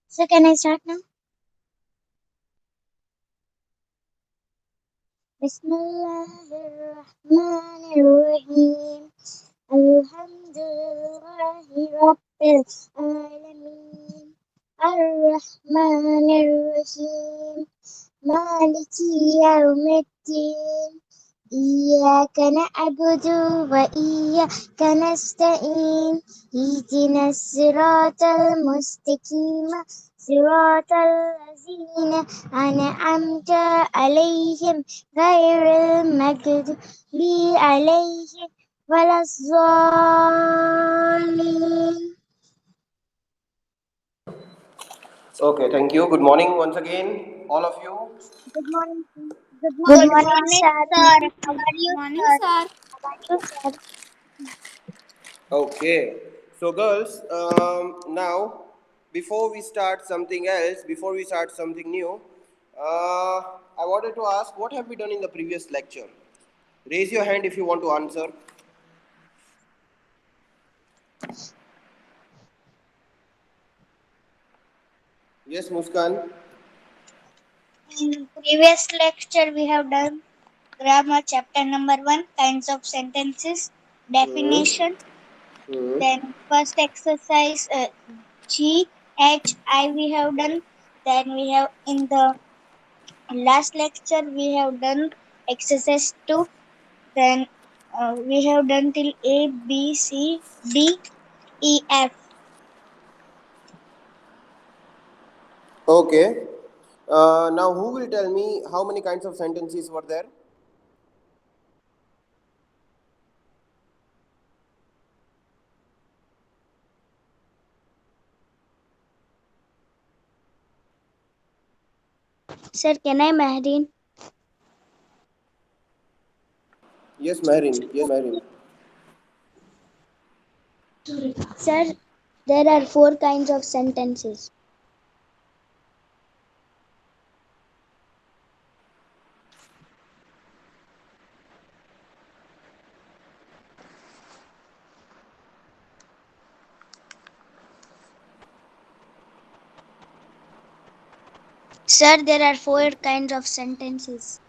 So can I start now? Bismillahirrahmanirrahim. Alhamdulillahi Rabbil Alameen. Ar-Rahmanir-Rahim. Maliki Yawmiddin. إياك نعبد وإياك نستعين اهدنا الصراط المستقيم صراط الذين أنعمت عليهم غير المغضوب عليهم ولا الضالين. Okay, thank you. Good morning once again, all of you. Good morning. Good Good morning, morning, sir. sir. How are you, Morning, sir? sir. How are you, sir? Okay, so girls, now before we start something else, before we start something new, I wanted to ask what have we done in the previous lecture? Raise your hand if you want to answer. Yes, Muskan. In previous lecture, we have done grammar chapter number 1, kinds of sentences, Hmm. definition. Hmm. Then first exercise G, H, I we have done. Then we have in the last lecture we have done exercise 2. Then we have done till A, B, C, D, E, F. Okay. Now, who will tell me how many kinds of sentences were there? Sir, can I, Mahdeen? Yes, Marin. Yes, Marin. Sir, there are four kinds of sentences. Sir, there are four kinds of sentences.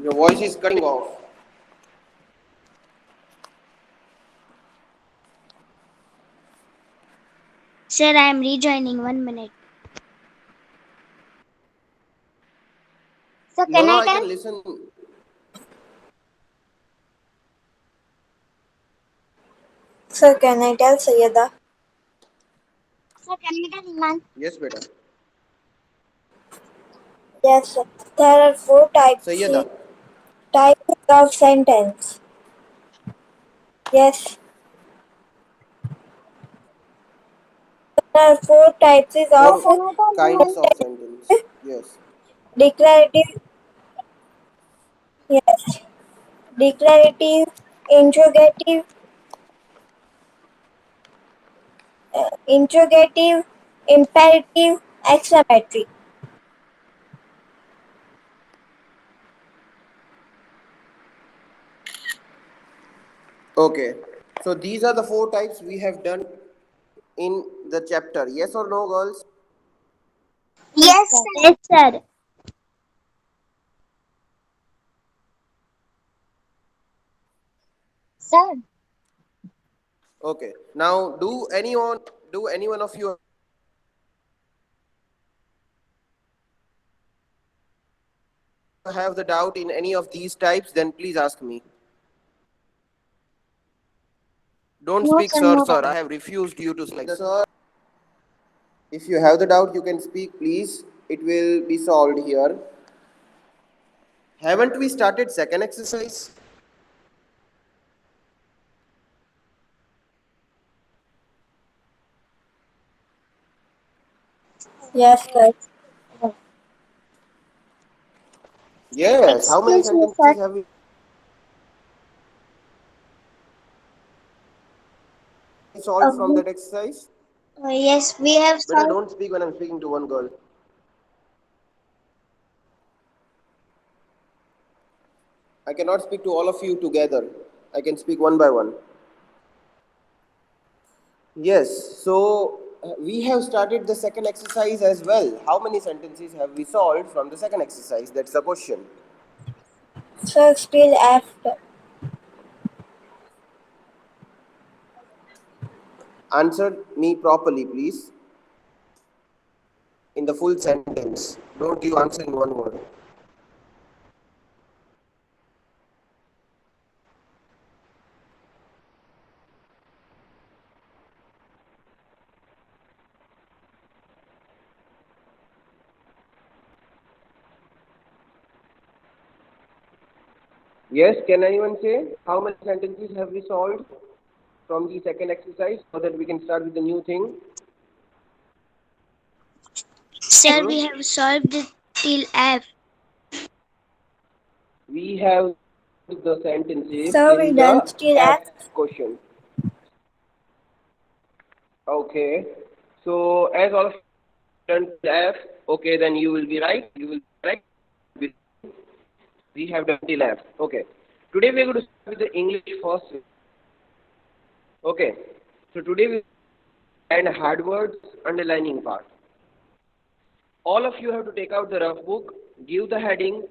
Your voice is cutting off. Sir, I am rejoining 1 minute. So No, can no, I I tell? can listen. Sir, can I tell Sayyada? Sir, can I tell Iman? Yes, beta. Yes, sir. There are four Sayyada. types of sentence. Yes, there are four types Sir, of Four can I tell kinds Iman? of sentence. Yes. declarative. Yes, declarative, interrogative, interrogative, imperative, exclamatory. Okay. So these are the four types we have done in the chapter. Yes or no, girls? Yes, Yes, sir. sir. Yes, sir. Sir, Okay. Now, do any one of you have the doubt in any of these types? Then please ask me. Don't no, speak, sir, sir, no. sir. I have refused you to speak. Sir, if you have the doubt, you can speak, please. It will be solved here. Haven't we started second exercise? Yes, sir. Yes. How many Excuse me, sentences sir. have we? solved from that exercise? Yes, we have Beta, solved. don't speak when I'm speaking to one girl. I cannot speak to all of you together. I can speak one by one. Yes, so we have started the second exercise as well. How many sentences have we solved from the second exercise? That's the question. Sir, still after. Answer me properly, please. In the full sentence. Don't give answer in one word. Yes, can anyone say how many sentences have we solved from the second exercise so that we can start with the new thing? Sir, we have solved it till F. We have the sentences Sir, we in done the still F after. question. Okay. So as all of you done till F, okay, then you will be right. You will be right. We have done till F. Okay. Today we are going to start with the English first. Okay. So today we and hard words underlining part. All of you have to take out the rough book, give the heading,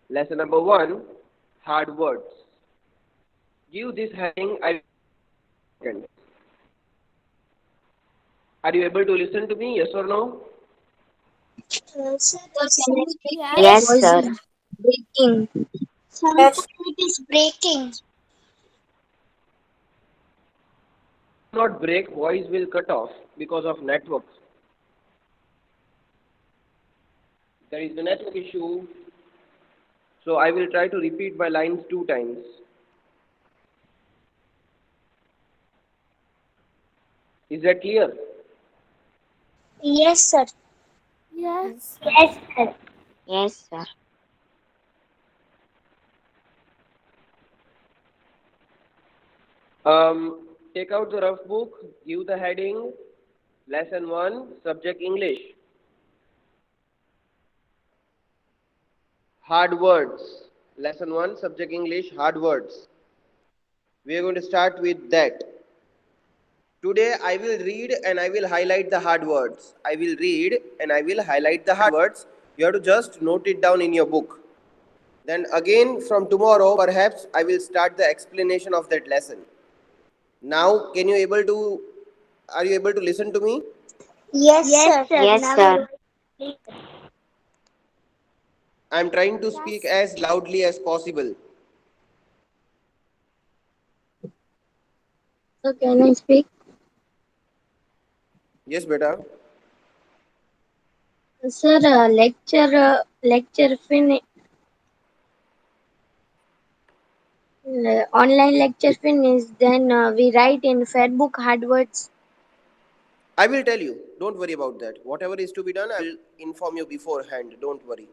lesson number 1, hard words. Give this heading, I will. Are you able to listen to me, yes or no? Sir, the sound Yes, voice sir. is breaking. Sometimes Yes, it is breaking. Not break, voice will cut off because of network. There is a network issue, so I will try to repeat my lines 2 times. Is that clear? Yes, sir. Yes. Yes, sir. Yes, sir. Take out the rough book, give the heading, lesson 1, subject English. Hard words. Lesson 1, subject English, hard words. We are going to start with that. Today I will read and I will highlight the hard words. I will read and I will highlight the hard words. You have to just note it down in your book. Then again from tomorrow perhaps I will start the explanation of that lesson. Now are you able to listen to me? Yes, sir. Yes, Now sir. I am trying to speak as loudly as possible. so can I speak? Yes, beta. Sir, lecture online lecture finish. Then we write in Fairbook hard words. I will tell you. Don't worry about that. Whatever is to be done, I will inform you beforehand. Don't worry.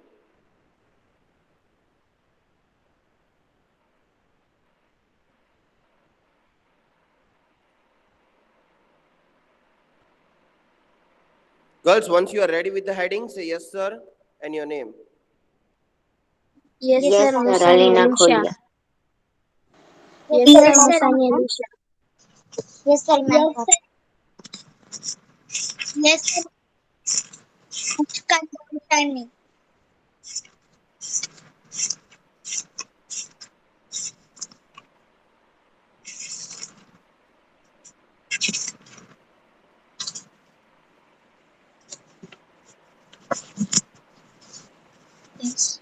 Girls, once you are ready with the heading, say yes, sir, and your name. Yes, Yes, sir, sir. Musani Alina Alisha. Kholia. Yes, sir, Yes, sir. Musani Alisha. Yes, sir. Yes, sir. Yes, sir. Timing. Yes.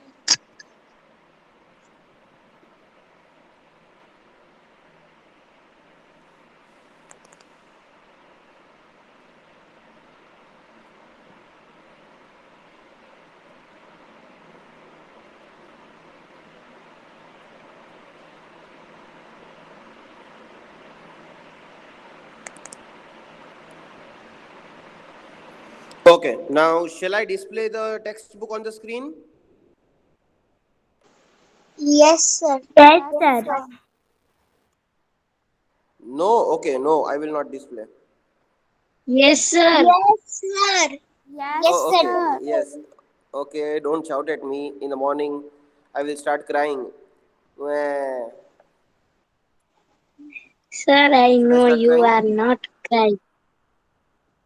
Okay, now shall I display the textbook on the screen? Yes, sir. Yes, sir. No, okay, no, I will not display. Yes, sir. Yes, sir. Yes, Oh, okay, sir. yes. Okay, don't shout at me in the morning. I will start crying. Wah. Sir, I Should I know start you crying? are not crying.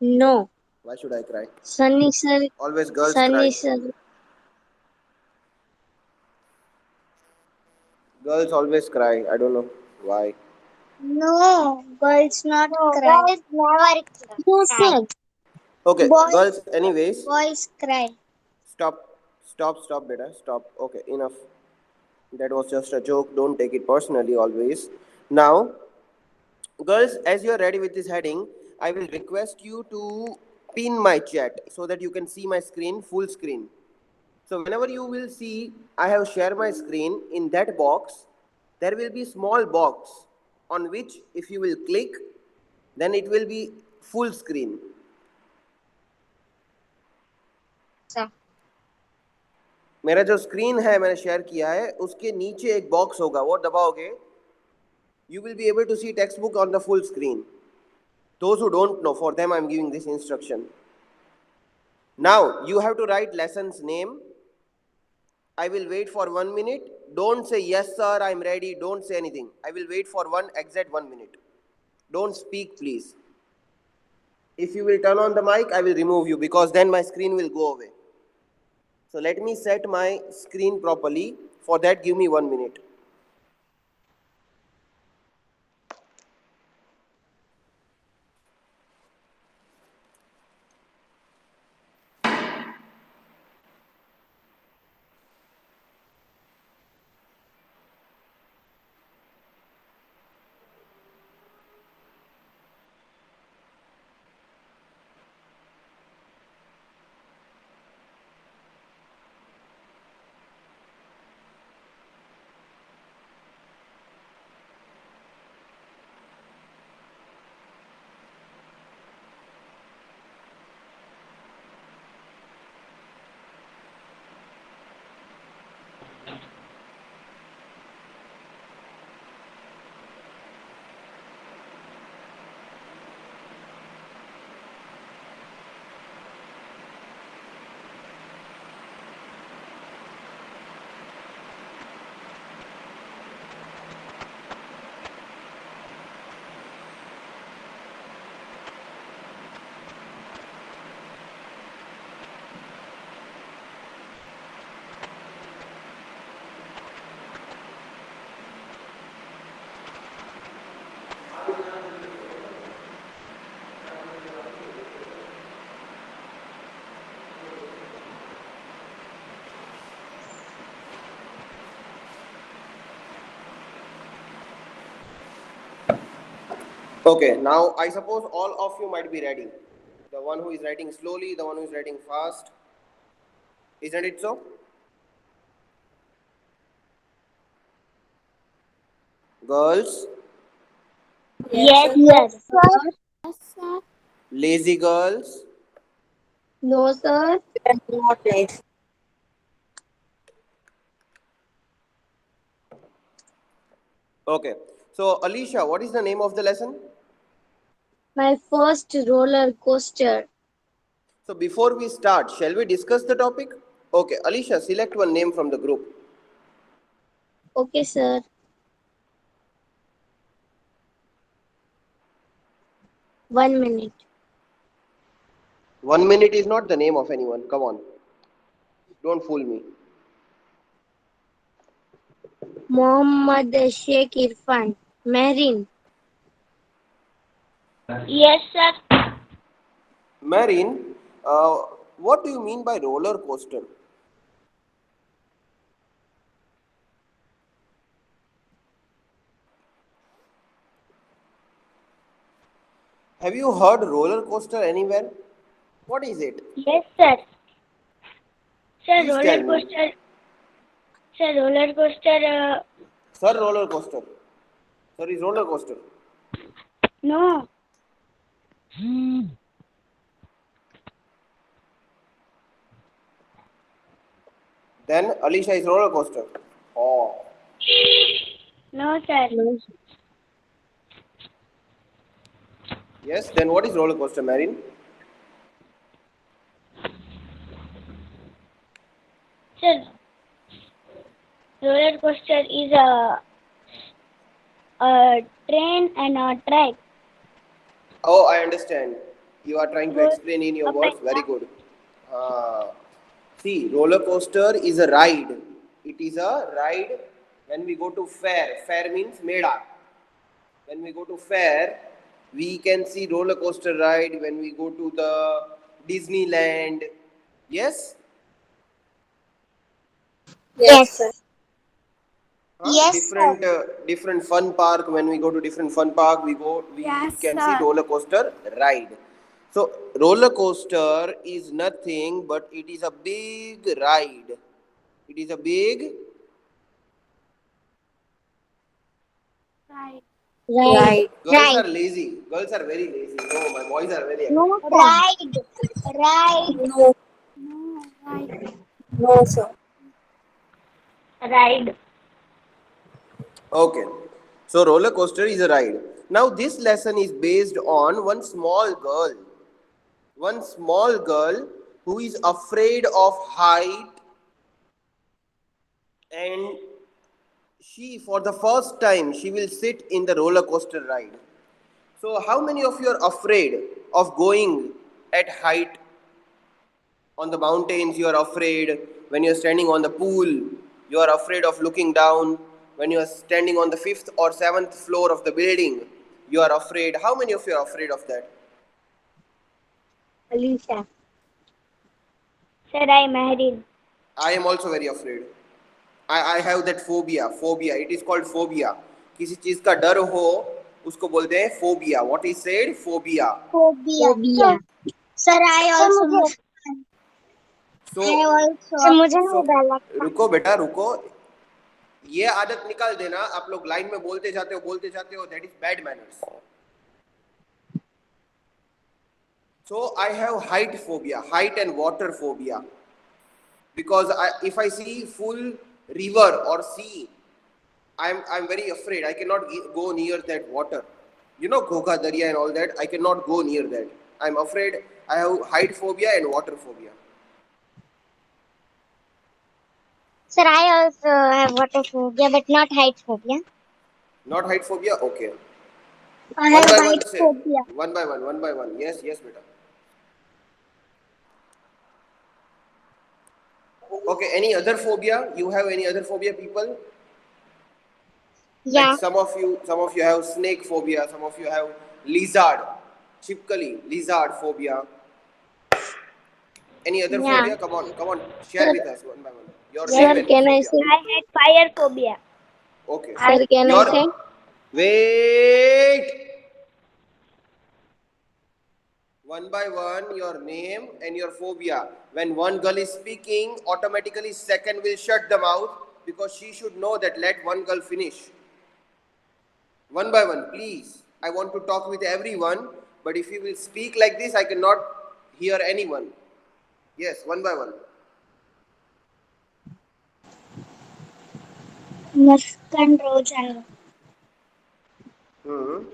No. Why should I cry? Sunny, sir. Always girls Sunny, cry. sir. Girls always cry. I don't know why. No, girls not No, cry. guys never No, cry. sir. Okay, Boys, girls, anyways, boys cry. stop, beta. Stop. Okay, enough. That was just a joke. Don't take it personally always. Now, girls, as you are ready with this heading, I will request you to pin my chat so that you can see my screen full screen. So whenever you will see I have shared my screen, in that box there will be small box on which if you will click then it will be full screen. Sir. मेरा जो screen है मैंने share किया है उसके नीचे एक box होगा वो दबाओगे you will be able to see textbook on the full screen. Those who don't know, for them I am giving this instruction. Now you have to write lesson's name. I will wait for 1 minute. Don't say yes sir, I am ready. Don't say anything. I will wait for exact 1 minute. Don't speak please. If you will turn on the mic, I will remove you because then my screen will go away. So let me set my screen properly. For that, give me 1 minute. Okay, now I suppose all of you might be ready. The one who is writing slowly, the one who is writing fast. Isn't it so? Girls, Yes, Yes, sir. sir. lazy girls. No, sir. Okay, so Alicia, what is the name of the lesson? My first roller coaster. So before we start, shall we discuss the topic? Okay, Alicia, select one name from the group. Okay, sir. One minute. 1 minute is not the name of anyone. Come on. Don't fool me. Mohammad Sheikh Irfan. Marine. Yes, sir. Marine, uh, what do you mean by roller coaster? Have you heard roller coaster anywhere? What is it? Yes, sir. Sir, Please tell me. roller coaster. Sir, roller coaster. Sir is roller coaster. No. Then Alicia is roller coaster. Oh. No, sir. No, sir. Yes. Then what is roller coaster, Marin? Sir, roller coaster is a train and a track. Oh, I understand. You are trying to Goes explain in your up words. and Very down. good. See, roller coaster is a ride. It is a ride when we go to fair. Fair means meda. When we go to fair, we can see roller coaster ride. When we go to the Disneyland, yes, Yes, sir. Yes. Yes, sir. different fun park. When we go to different fun park, we can see roller coaster ride. So roller coaster is nothing but it is a big ride. It is a big. Right. Right. Girls are Right. lazy. Girls are very lazy. No, my boys are very No, active. sir. Right. Right. No, No, right. no, sir. Ride. Okay. So roller coaster is a ride. Now this lesson is based on one small girl. One small girl who is afraid of height, and she for the first time she will sit in the roller coaster ride. So how many of you are afraid of going at height on the mountains? You are afraid when you're standing on the pool. You are afraid of looking down when you are standing on the fifth or seventh floor of the building. You are afraid. How many of you are afraid of that? Alicia. Sir, I married. I am also very afraid. I have that phobia. Phobia. It is called phobia. किसी चीज का डर हो उसको बोलते हैं phobia. What is said? Phobia. Phobia. Phobia. Sir, I sir also मुझे have. So I also sir मुझे afraid. नहीं डर लगता. रुको बेटा रुको. ये आदत निकाल देना. आप लोग लाइन में बोलते जाते हो. That is bad manners. So I have height phobia, height and water phobia. Because if I see full river or sea, I'm very afraid. I cannot go near that water. You know, Ghoga Darya and all that. I cannot go near that. I'm afraid. I have height phobia and water phobia. Sir, I also have water phobia, but not height phobia. Not height phobia. Okay. I One have by height one. Say phobia. one by one. One by one. Yes, yes, beta. Okay. Any other phobia? You have any other phobia, people? Like Yeah. some of you have snake phobia. Some of you have lizard, chipkali, lizard phobia. Any other Yeah. phobia? Come on, share Sir, with us one by one. Your name sir, and can I phobia. say? I had fire phobia. Okay. Sir, can I Your say? wait. One by one, your name and your phobia. When one girl is speaking, automatically second will shut the mouth because she should know that let one girl finish. One by one, please. I want to talk with everyone, but if you will speak like this, I cannot hear anyone. Yes, one by one. Muskan Rojan. Hmm.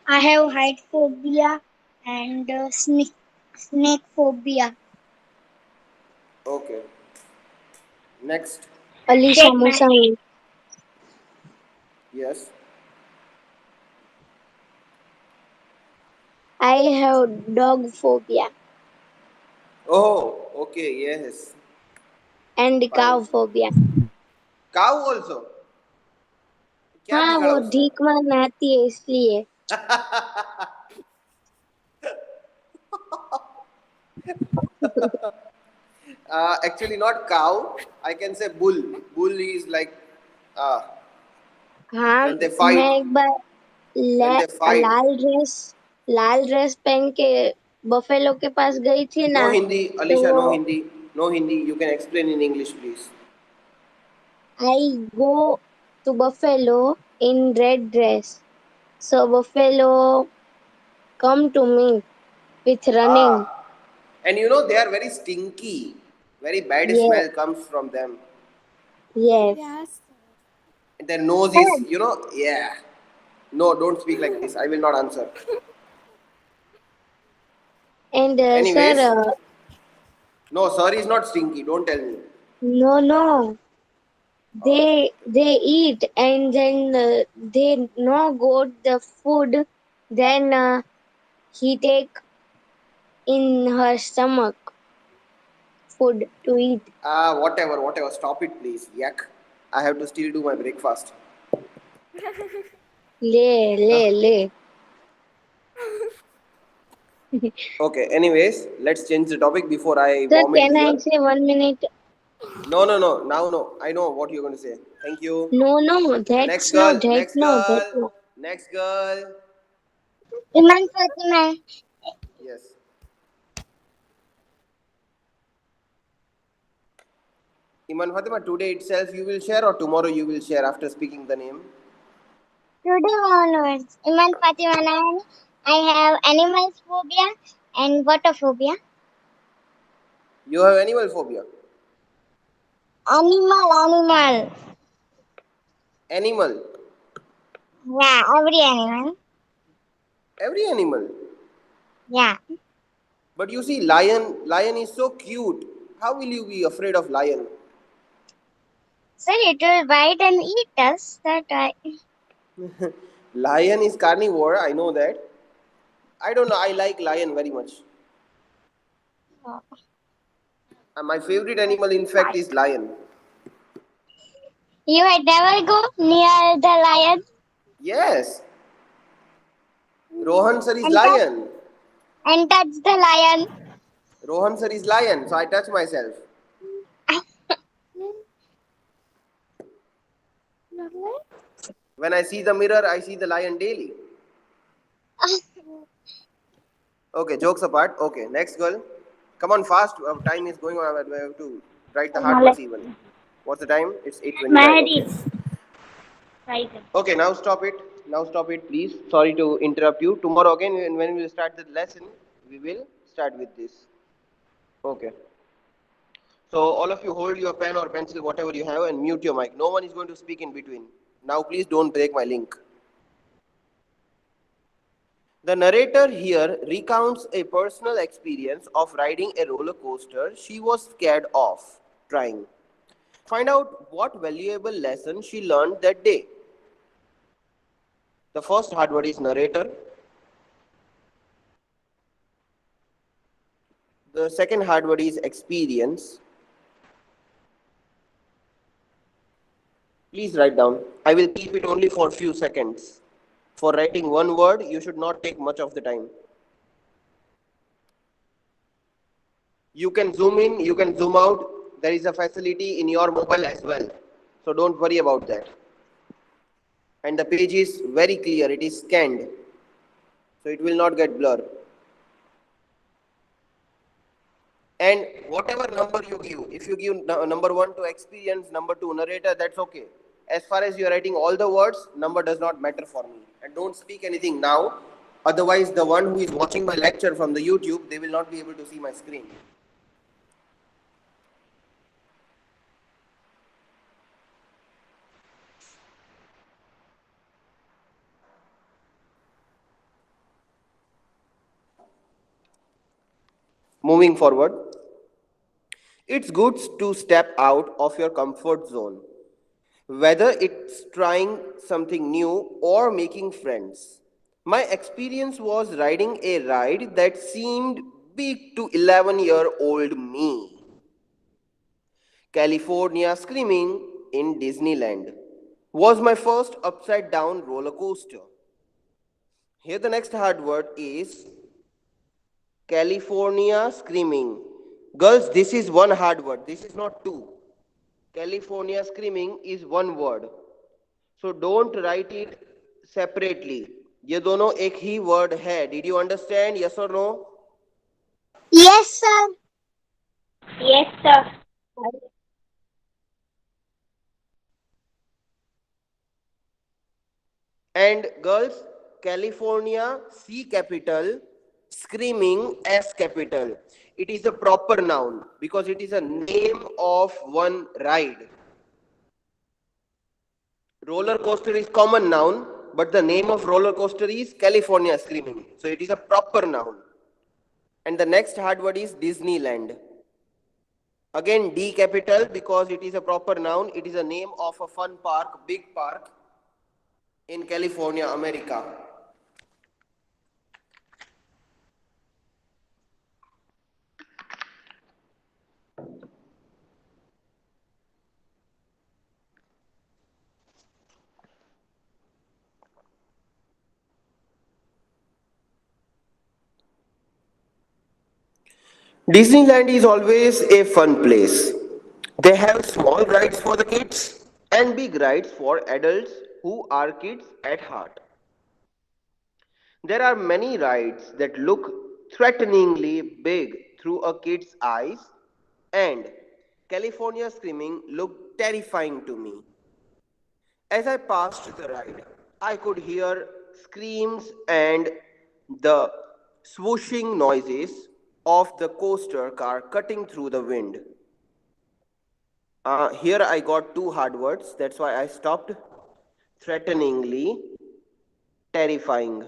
I have height phobia and snake phobia. Okay. Next. Alicia Shake my hand. Musangi. Yes. I have dog phobia Oh, okay. Yes. and Fine. cow phobia. Cow also. क्या हाँ बिगड़ा वो उसमें? ढीक मारने आती है इसलिए. Actually, not cow. I can say bull. Bull is like uh, हाँ when they मैं fight. एक बार When they fight. Lal dress पहन के बफेलो के पास गई थी No ना Hindi, तो Alisha. वो No Hindi. No Hindi. You can explain in English, please. I go to buffalo in red dress. So buffalo come to me with running. Ah, and you know they are very stinky. Very bad Yeah, smell comes from them. yes. Their nose is, Sir, yeah. No, don't speak like this. I will not answer. And Anyways, sir, no, sir is not stinky. Don't tell me. no. They eat and then they no got the food. Then he take in her stomach food to eat. Whatever. Stop it, please. Yak. I have to still do my breakfast. Le le. Okay. Anyways, let's change the topic before I Sir, vomit can I here. say 1 minute? No. Now, no. I know what you're going to say. Thank you. No. Next That's no. girl. That Next no. That girl. no. Next girl. Iman Fatima. Yes. Iman Fatima, today itself you will share or tomorrow you will share after speaking the name? Today onwards, Iman Fatima Nayani. I have animal phobia and water phobia. You have animal phobia. Animal. Animal. Yeah, every animal. Every animal. Yeah. But you see, lion is so cute. How will you be afraid of lion? Sir, it will bite and eat us. That why. Lion is carnivore, I know that. I don't know, I like lion very much. My favorite animal, in fact, is lion. You had never go near the lion Yes, Rohan sir is and touch lion. the lion. Rohan sir is lion, so I touch myself. When I see the mirror, I see the lion daily. Okay, jokes apart. Okay, next girl. Come on, fast. Time is going on. We have to write the hard words even. What's the time? It's 8:29. Okay. Mahreen. Right. Okay, now stop it. Now stop it, please. Sorry to interrupt you. Tomorrow again, when we start the lesson, we will start with this. Okay. So all of you hold your pen or pencil, whatever you have, and mute your mic. No one is going to speak in between. Now please don't break my link. The narrator here recounts a personal experience of riding a roller coaster she was scared of trying. Find out what valuable lesson she learned that day. The first hard word is narrator. The second hard word is experience. Please write down. I will keep it only for few seconds. For writing one word, you should not take much of the time. You can zoom in, you can zoom out. There is a facility in your mobile as well. So don't worry about that. And the page is very clear, it is scanned. So it will not get blurred. And whatever number you give, if you give number 1 to experience, number 2 narrator, that's okay. As far as you are writing all the words, number does not matter for me. And don't speak anything now. Otherwise, the one who is watching my lecture from the YouTube, they will not be able to see my screen. Moving forward, it's good to step out of your comfort zone, whether it's trying something new or making friends. My experience was riding a ride that seemed big to 11-year-old me. California Screaming in Disneyland was my first upside down roller coaster. Here the next hard word is California Screaming. Girls, this is one hard word. This is not two. California Screaming is one word. So don't write it separately. ये दोनों एक ही word है. Did you understand? Yes or no? Yes, sir. Yes, sir. And girls, California C capital, Screaming S capital. It is a proper noun because it is a name of one ride. Roller coaster is common noun, but the name of roller coaster is California Screaming. So it is a proper noun. And the next hard word is Disneyland. Again, D capital because it is a proper noun. It is a name of a fun park, big park in California, America. Disneyland is always a fun place. They have small rides for the kids and big rides for adults who are kids at heart. There are many rides that look threateningly big through a kid's eyes, and California Screaming looked terrifying to me. As I passed the ride, I could hear screams and the swooshing noises of the coaster car cutting through the wind. Here I got two hard words, that's why I stopped. Threateningly, terrifying.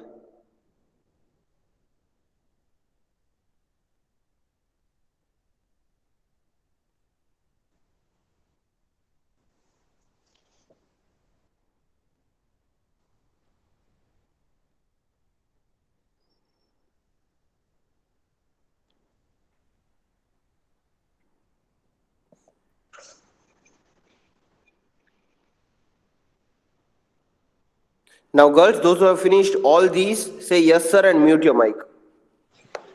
Now, girls, those who have finished all these, say yes, sir, and mute your mic.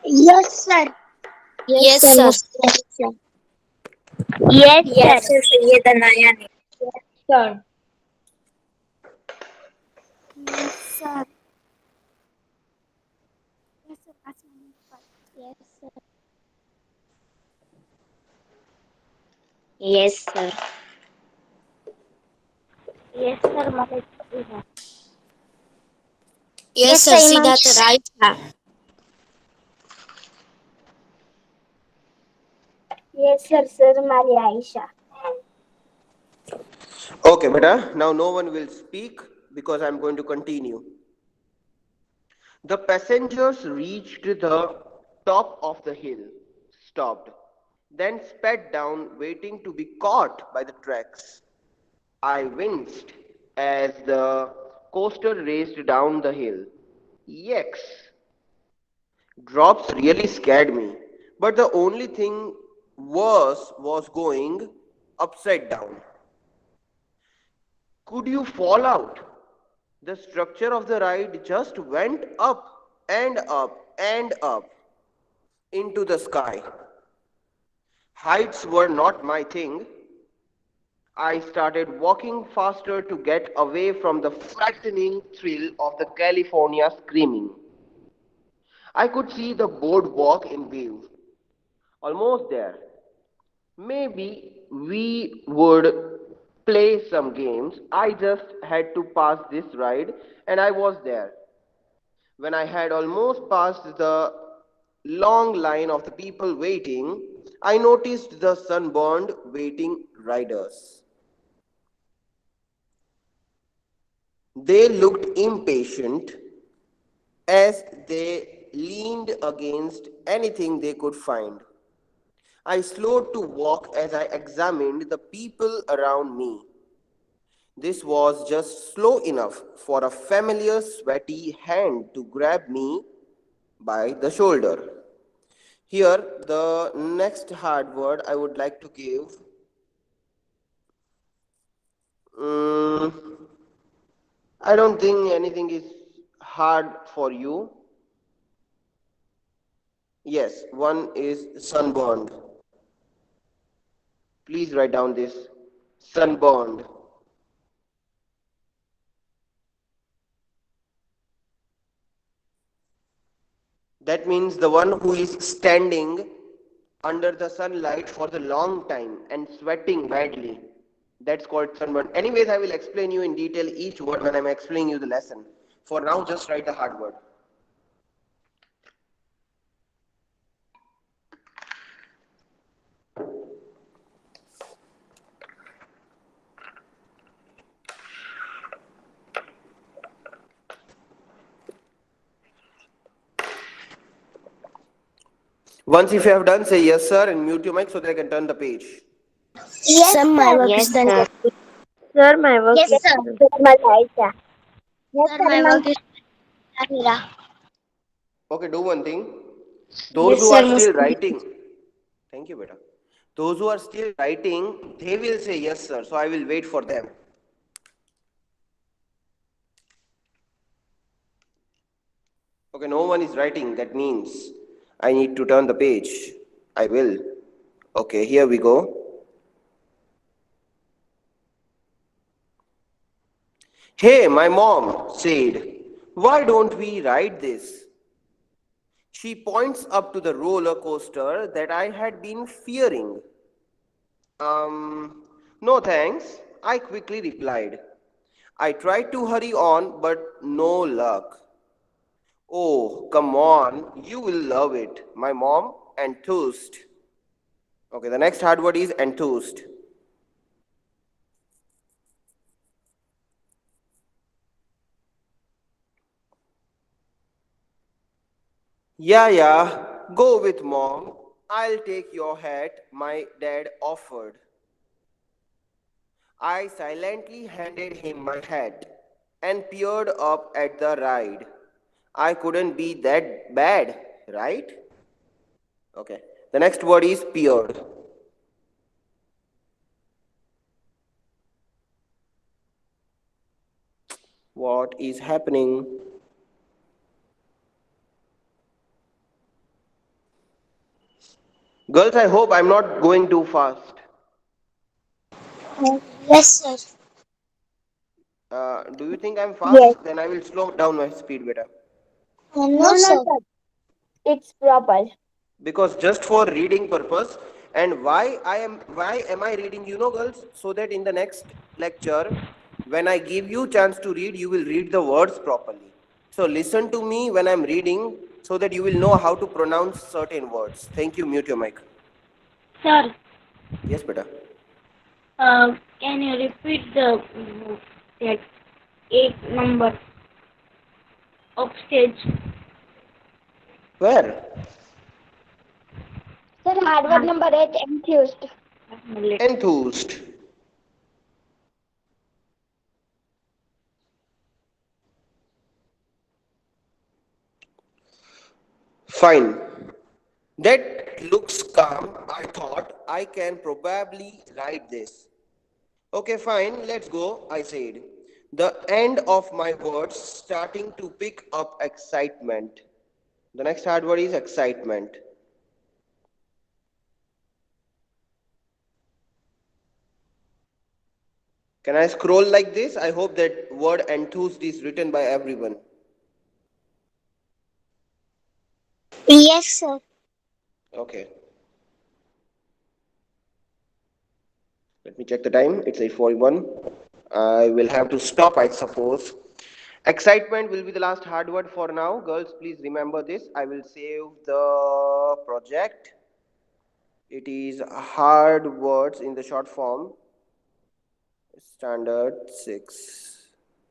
Yes, sir. Yes, Yes, sir, sir. Mr. Sir. Yes, Yes, sir. sir. Sayyid Anaya ne. Sir. Yes, sir. Yes, sir. Yes, sir. Yes, sir. Yes, sir. Mother. Yes, Yes, sir. sir, Iman. Siddharth Raja. Yes, sir. Sir, Maria Aisha. Okay, beta. Now, no one will speak because I'm going to continue. The passengers reached the top of the hill, stopped, then sped down, waiting to be caught by the tracks. I winced as the coaster raced down the hill. Yikes! Drops really scared me, but the only thing worse was going upside down. Could you fall out? The structure of the ride just went up and up and up into the sky. Heights were not my thing. I started walking faster to get away from the frightening thrill of the California screaming. I could see the boardwalk in view. Almost there. Maybe we would play some games. I just had to pass this ride and I was there. When I had almost passed the long line of the people waiting, I noticed the sunburned waiting riders. They looked impatient as they leaned against anything they could find. I slowed to walk as I examined the people around me. This was just slow enough for a familiar sweaty hand to grab me by the shoulder. Here, the next hard word I would like to give. mm, I don't think anything is hard for you. Yes, one is sunburned. Please write down this. Sunburned. That means the one who is standing under the sunlight for the long time and sweating badly. That's called sunburn. Anyways, I will explain you in detail each word when I'm explaining you the lesson. For now, just write the hard word. Once if you have done, say yes, sir, and mute your mic so that I can turn the page. Yes, Sir, my sir. work Yes, is done. sir. Sir, my work Yes, is sir. done. Sir Malaysia. Yes, Sir, sir, my ma'am. work is Amira. Okay, do one thing. Those Yes, who sir, are still Mr. writing, thank you, beta. Those who are still writing, they will say yes, sir. So I will wait for them. Okay, no one is writing. That means I need to turn the page. I will. Okay, here we go. Hey, my mom said, why don't we ride this? She points up to the roller coaster that I had been fearing. No thanks, I quickly replied. I tried to hurry on, but no luck. Oh, come on, you will love it. My mom enthused. Okay, the next hard word is enthused. Yeah, yeah, go with mom. I'll take your hat, my dad offered. I silently handed him my hat and peered up at the ride. I couldn't be that bad, right? Okay. The next word is peered. What is happening? Girls, I hope I'm not going too fast. Yes, sir. Do you think I'm Yes. fast? Then I will slow down my speed better. No, No, no, sir. sir. It's proper. Because just for reading purpose, and why am I reading? You know, girls, so that in the next lecture, when I give you chance to read, you will read the words properly. So listen to me when I'm reading, so that you will know how to pronounce certain words. Thank you. Mute your mic. Sir, Yes, beta. can you repeat the that 8 number of stage? Where? Sir, hardware number 8 enthused. Enthused. Fine. That looks calm. I thought I can probably write this. Okay, fine, let's go, I said. The end of my words starting to pick up excitement. The next hard word is excitement. Can I scroll like this? I hope that word enthused is written by everyone. Yes, sir. Okay. Let me check the time. It's 8:41. I will have to stop, I suppose. Excitement will be the last hard word for now. Girls, please remember this. I will save the project. It is hard words in the short form. Standard 6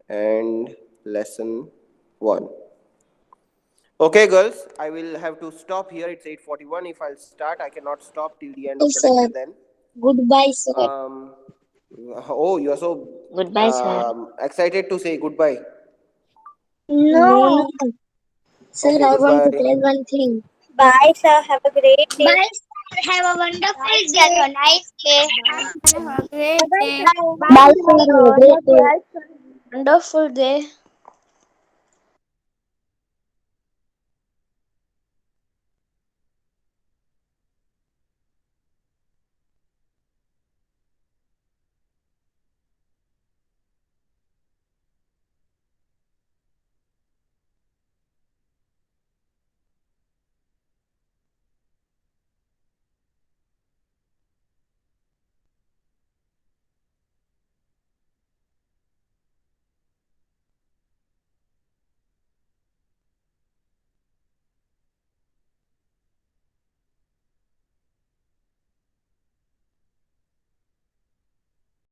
and lesson 1. Okay, girls, I will have to stop here. It's 8:41. If I'll start, I cannot stop till the end of Yes, the sir. lecture then. Goodbye, sir. Um, oh, you are so Goodbye, sir. excited to say goodbye. No, no. No. Sir, Okay, I want to goodbye. tell one thing. Bye, sir. Have a great day. Bye, sir. Have a wonderful day. Have a nice day. Have a great day. Bye, Bye, sir. sir. Have a great Love you day. all, sir. Wonderful day.